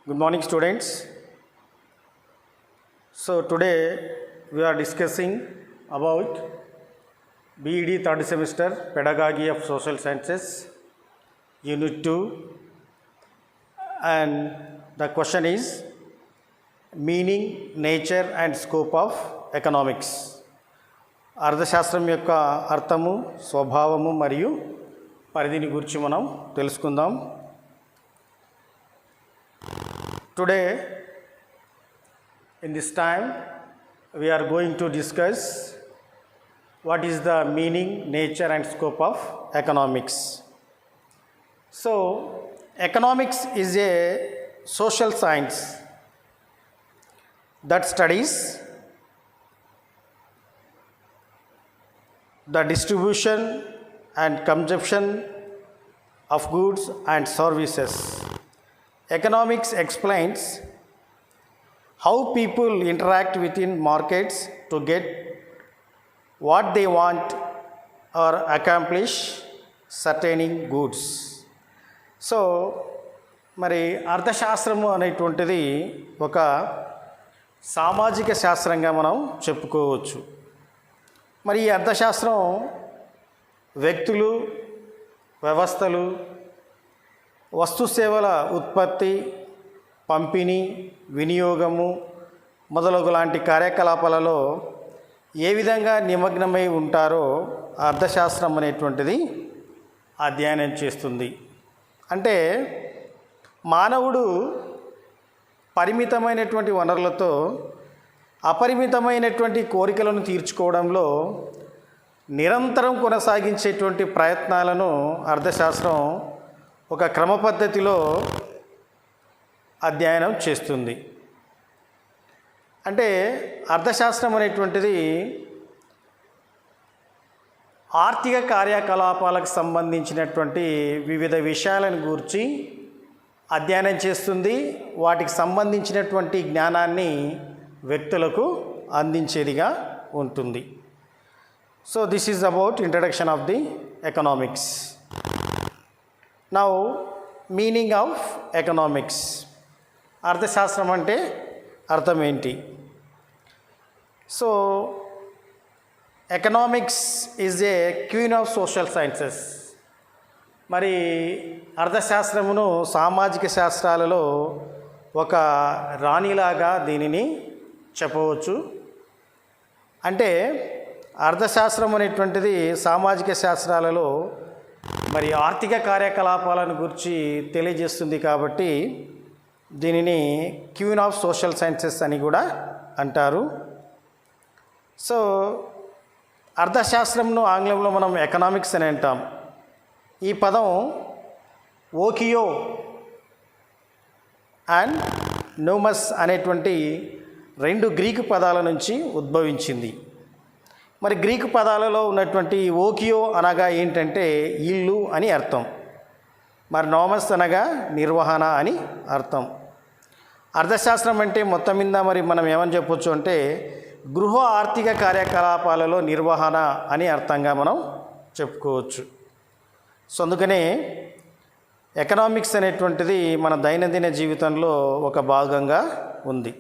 Good morning, students. So today we are discussing about BEd third semester Pedagogy of Social Sciences, Unit 2, and the question is meaning, nature and scope of economics. అర్థశాస్త్రం యొక్క అర్థము, స్వభావము మరియు పరిధిని గురించి మనం తెలుసుకుందాం. Today, in this time, we are going to discuss what is the meaning, nature and scope of economics. So, economics is a social science that studies the distribution and consumption of goods and services. Economics explains how people interact within markets to get what they want or accomplish certain goods. So మరి అర్థశాస్త్రము అనేటువంటిది ఒక సామాజిక శాస్త్రంగా మనం చెప్పుకోవచ్చు. మరి ఈ అర్థశాస్త్రం వ్యక్తులు, వ్యవస్థలు, వస్తు సేవల ఉత్పత్తి, పంపిణీ, వినియోగము మొదలగు లాంటి కార్యకలాపాలలో ఏ విధంగా నిమగ్నమై ఉంటారో అర్థశాస్త్రం అనేటువంటిది అధ్యయనం చేస్తుంది. అంటే మానవుడు పరిమితమైనటువంటి వనరులతో అపరిమితమైనటువంటి కోరికలను తీర్చుకోవడంలో నిరంతరం కొనసాగించేటువంటి ప్రయత్నాలను అర్థశాస్త్రం ఒక క్రమ పద్ధతిలో అధ్యయనం చేస్తుంది. అంటే అర్థశాస్త్రం అనేటువంటిది ఆర్థిక కార్యకలాపాలకు సంబంధించినటువంటి వివిధ విషయాలను గూర్చి అధ్యయనం చేస్తుంది. వాటికి సంబంధించినటువంటి జ్ఞానాన్ని వ్యక్తులకు అందించేదిగా ఉంటుంది. So this is about introduction of the economics. Now meaning of economics. అర్థశాస్త్రం అంటే అర్థం ఏంటి? So economics is a queen of social sciences. మరి అర్థశాస్త్రమును సామాజిక శాస్త్రాలలో ఒక రాణిలాగా దీనిని చెప్పవచ్చు. అంటే అర్థశాస్త్రం అనేటువంటిది సామాజిక శాస్త్రాలలో మరి ఆర్థిక కార్యకలాపాలను గురించి తెలియజేస్తుంది కాబట్టి దీనిని క్వీన్ ఆఫ్ సోషల్ సైన్సెస్ అని కూడా అంటారు. సో అర్థశాస్త్రంను ఆంగ్లంలో మనం ఎకనామిక్స్ అని అంటాం. ఈ పదం ఓకియో అండ్ నోమస్ అనేటువంటి రెండు గ్రీకు పదాల నుంచి ఉద్భవించింది. మరి గ్రీకు పదాలలో ఉన్నటువంటి ఓకియో అనగా ఏంటంటే ఇల్లు అని అర్థం, మరి నోమస్ అనగా నిర్వహణ అని అర్థం. అర్థశాస్త్రం అంటే మొత్తం మీద మరి మనం ఏమని చెప్పొచ్చు అంటే గృహ ఆర్థిక కార్యకలాపాలలో నిర్వహణ అని అర్థంగా మనం చెప్పుకోవచ్చు. సో అందుకనే ఎకనామిక్స్ అనేటువంటిది మన దైనందిన జీవితంలో ఒక భాగంగా ఉంది.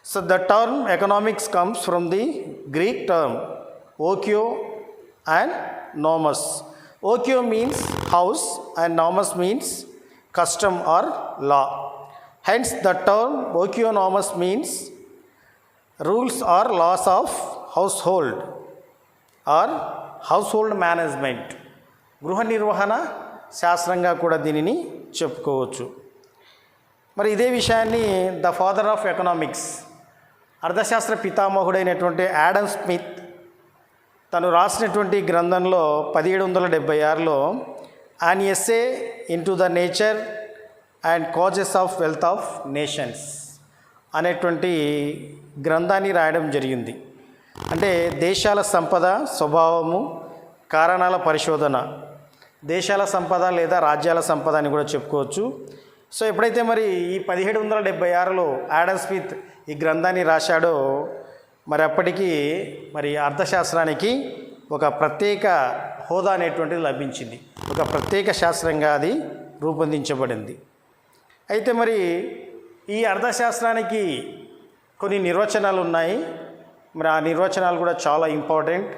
So the term economics comes from the Greek term ఓకియో అండ్ నోమస్. ఓకియో means house and nomos means custom or law. Hence the term okionomos means rules or laws of household or household management. గృహ నిర్వహణ శాస్త్రంగా కూడా దీనిని చెప్పుకోవచ్చు. మరి ఇదే విషయాన్ని ద ఫాదర్ ఆఫ్ ఎకనామిక్స్, అర్థశాస్త్ర పితామహుడైనటువంటి యాడమ్ స్మిత్ తను రాసినటువంటి గ్రంథంలో 1776లో an essay into the nature and causes of wealth of nations అనేటువంటి గ్రంథాన్ని రాయడం జరిగింది. అంటే దేశాల సంపద, స్వభావము, కారణాల పరిశోధన, దేశాల సంపద లేదా రాజ్యాల సంపద అని కూడా చెప్పుకోవచ్చు. సో ఎప్పుడైతే మరి ఈ 1776లో యాడమ్ స్మిత్ ఈ గ్రంథాన్ని రాశాడో మరి అప్పటికి మరి అర్థశాస్త్రానికి ఒక ప్రత్యేక హోదా అనేటువంటిది లభించింది, ఒక ప్రత్యేక శాస్త్రంగా అది రూపొందించబడింది. అయితే మరి ఈ అర్థశాస్త్రానికి కొన్ని నిర్వచనాలు ఉన్నాయి. మరి ఆ నిర్వచనాలు కూడా చాలా ఇంపార్టెంట్.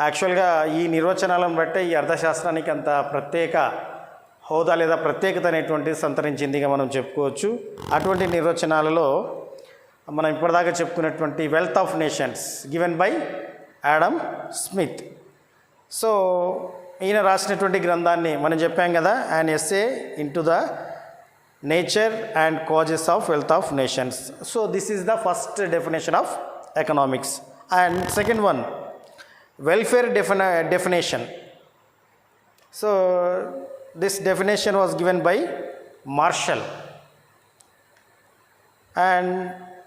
యాక్చువల్గా ఈ నిర్వచనాలను బట్టే ఈ అర్థశాస్త్రానికి అంత ప్రత్యేక హోదా లేదా ప్రత్యేకత అనేటువంటిది సంతరించిందిగా మనం చెప్పుకోవచ్చు. అటువంటి నిర్వచనాలలో మనం ఇప్పటిదాకా చెప్పుకున్నటువంటి wealth of nations given by Adam Smith. So ఈయన రాసినటువంటి గ్రంథాన్ని మనం చెప్పాం కదా, an essay into the nature and causes of wealth of nations. So this is the first definition of economics. And second one, welfare definition. So this definition was given by Marshall. And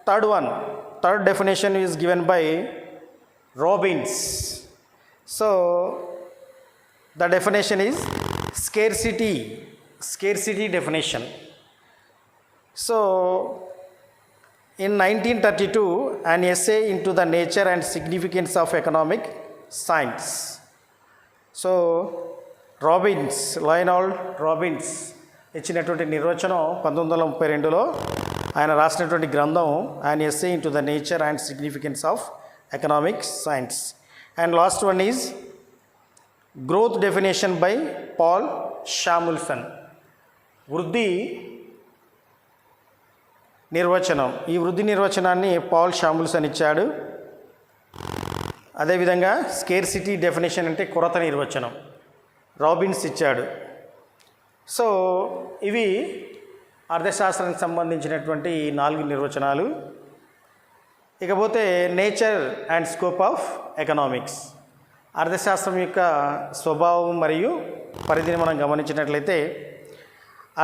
third definition is given by Robbins. So the definition is scarcity definition. So in 1932, an essay into the nature and significance of economic science. So Lionel Robbins ఇచ్చినటువంటి నిర్వచనం 1932లో ఆయన రాసినటువంటి గ్రంథం an essay into the nature and significance of economic science. And last one is growth definition by Paul Samuelson. వృద్ధి నిర్వచనం. ఈ వృద్ధి నిర్వచనాన్ని పాల్ షాముల్సన్ ఇచ్చాడు. అదేవిధంగా స్కేర్సిటీ డెఫినేషన్ అంటే కొరత నిర్వచనం రాబిన్స్ ఇచ్చాడు. సో ఇవి అర్థశాస్త్రానికి సంబంధించినటువంటి 4 నిర్వచనాలు. ఇకపోతే nature and scope of economics, అర్థశాస్త్రం యొక్క స్వభావం మరియు పరిధిని మనం గమనించినట్లయితే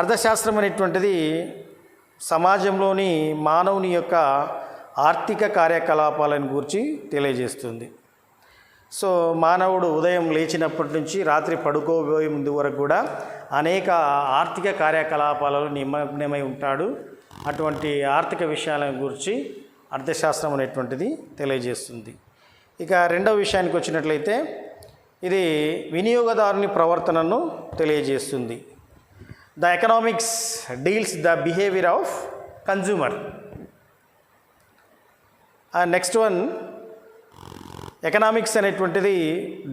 అర్థశాస్త్రం అనేటువంటిది సమాజంలోని మానవుని యొక్క ఆర్థిక కార్యకలాపాలను గురించి తెలియజేస్తుంది. సో మానవుడు ఉదయం లేచినప్పటి నుంచి రాత్రి పడుకోబోయే ముందు వరకు కూడా అనేక ఆర్థిక కార్యకలాపాలలో నిమగ్నమై ఉంటాడు. అటువంటి ఆర్థిక విషయాల గురించి అర్థశాస్త్రం అనేటువంటిది తెలియజేస్తుంది. ఇక రెండవ విషయానికి వచ్చినట్లయితే ఇది వినియోగదారుని ప్రవర్తనను తెలియజేస్తుంది. The economics deals the behaviour of consumer. Next one, economics అనేటువంటిది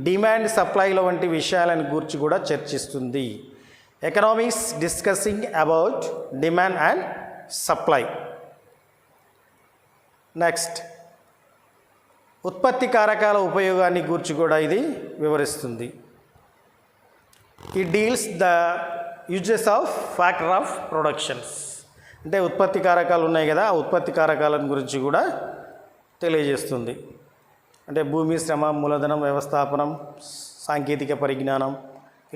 డిమాండ్ సప్లైల వంటి విషయాలను గురించి కూడా చర్చిస్తుంది. Economics discussing about demand and supply. Next, ఉత్పత్తి కారకాల ఉపయోగాన్ని గురించి కూడా ఇది వివరిస్తుంది. It deals the uses of factor of productions. అంటే ఉత్పత్తి కారకాలు ఉన్నాయి కదా, ఆ ఉత్పత్తి కారకాలను గురించి కూడా తెలియజేస్తుంది. అంటే భూమి, శ్రమ, మూలధనం, వ్యవస్థాపనం, సాంకేతిక పరిజ్ఞానం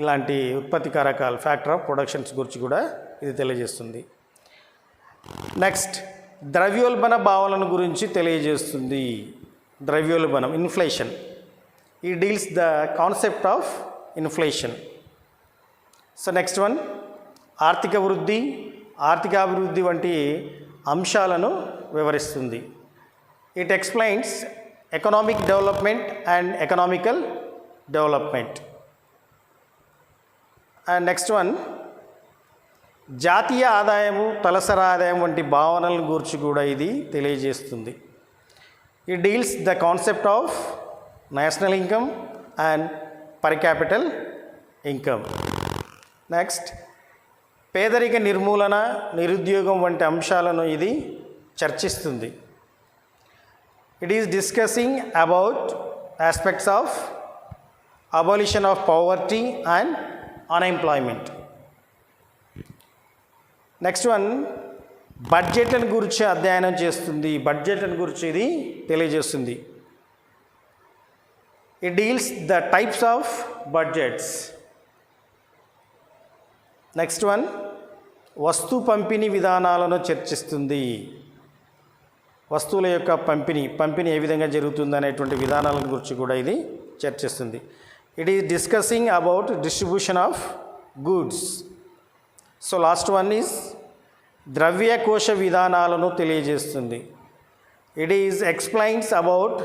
ఇలాంటి ఉత్పత్తి కారకాలు ఫ్యాక్టర్ ఆఫ్ ప్రొడక్షన్స్ గురించి కూడా ఇది తెలియజేస్తుంది. నెక్స్ట్, ద్రవ్యోల్బణ భావనల గురించి తెలియజేస్తుంది. ద్రవ్యోల్బణం, ఇన్ఫ్లేషన్. ఈ deals the concept of inflation. So next one, ఆర్థిక వృద్ధి, ఆర్థికాభివృద్ధి వంటి అంశాలను వివరిస్తుంది. It explains economic development and economical development. And next one, జాతీయ ఆదాయము, తలసరి ఆదాయం వంటి భావనల గురించి కూడా ఇది తెలియజేస్తుంది. It deals the concept of national income and per capital income. Next, పేదరిక నిర్మూలన, నిరుద్యోగం వంటి అంశాలను ఇది చర్చిస్తుంది. It is discussing about aspects of abolition of poverty and unemployment. Next one, బడ్జెట్లను గురించి అధ్యయనం చేస్తుంది. బడ్జెట్లను గురించి ఇది తెలియజేస్తుంది. It deals the types of budgets. Next one, వస్తు పంపిణీ విధానాలను చర్చిస్తుంది. వస్తువుల యొక్క పంపిణీ ఏ విధంగా జరుగుతుంది అనేటువంటి విధానాల గురించి కూడా ఇది చర్చిస్తుంది. It is discussing about distribution of goods. So last one is ద్రవ్య కోశ విధానాలను తెలియజేస్తుంది. It is explains about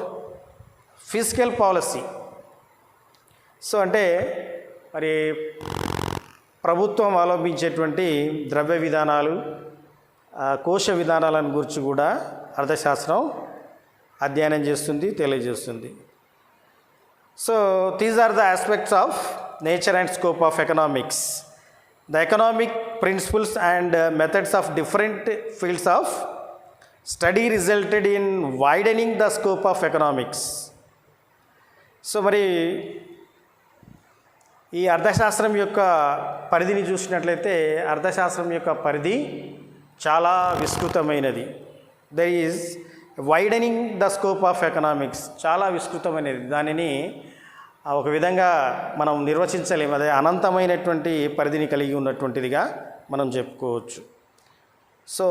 fiscal policy. So అంటే మరి ప్రభుత్వం అవలంబించేటువంటి ద్రవ్య విధానాలు, కోశ విధానాలను గురించి కూడా అర్థశాస్త్రం అధ్యయనం చేస్తుంది, తెలియజేస్తుంది. So these are the aspects of nature and scope of economics. The economic principles and methods of different fields of study resulted in widening the scope of economics. So మరి ఈ అర్థశాస్త్రం యొక్క పరిధిని చూసినట్లయితే అర్థశాస్త్రం యొక్క పరిధి చాలా విస్తృతమైనది. There is widening the scope of economics, చాలా విస్తృతమైనది. దానిని ఒక విధంగా మనం నిర్వచించలేము. అదే అనంతమైనటువంటి పరిధిని కలిగి ఉన్నటువంటిదిగా మనం చెప్పుకోవచ్చు. So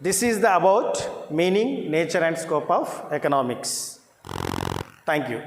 this is the about meaning, nature and scope of economics. Thank you.